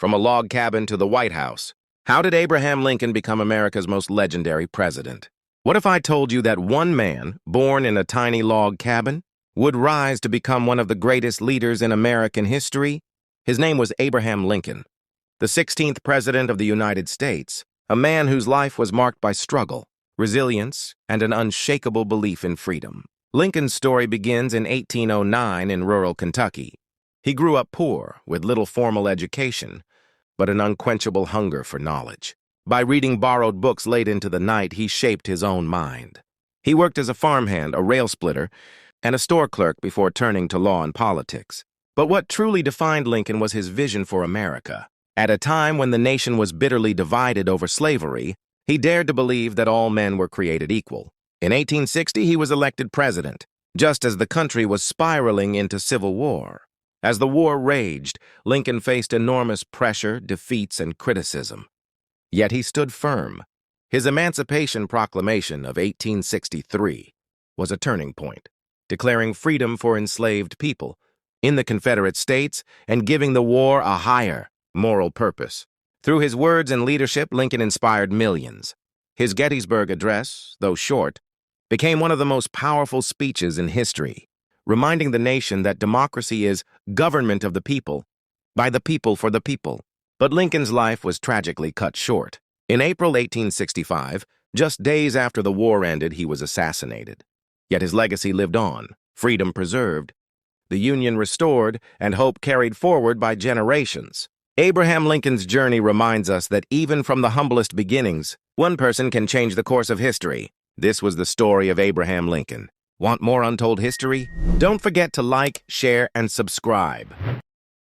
From a log cabin to the White House. How did Abraham Lincoln become America's most legendary president? What if I told you that one man, born in a tiny log cabin, would rise to become one of the greatest leaders in American history? His name was Abraham Lincoln, the 16th President of the United States, a man whose life was marked by struggle, resilience, and an unshakable belief in freedom. Lincoln's story begins in 1809 in rural Kentucky. He grew up poor, with little formal education, but an unquenchable hunger for knowledge. By reading borrowed books late into the night, he shaped his own mind. He worked as a farmhand, a rail splitter, and a store clerk before turning to law and politics. But what truly defined Lincoln was his vision for America. At a time when the nation was bitterly divided over slavery, he dared to believe that all men were created equal. In 1860, he was elected president, just as the country was spiraling into civil war. As the war raged, Lincoln faced enormous pressure, defeats, and criticism. Yet he stood firm. His Emancipation Proclamation of 1863 was a turning point, declaring freedom for enslaved people in the Confederate States and giving the war a higher moral purpose. Through his words and leadership, Lincoln inspired millions. His Gettysburg Address, though short, became one of the most powerful speeches in history, reminding the nation that democracy is government of the people, by the people for the people. But Lincoln's life was tragically cut short. In April 1865, just days after the war ended, he was assassinated. Yet his legacy lived on, freedom preserved, the Union restored, and hope carried forward by generations. Abraham Lincoln's journey reminds us that even from the humblest beginnings, one person can change the course of history. This was the story of Abraham Lincoln. Want more untold history? Don't forget to like, share, and subscribe.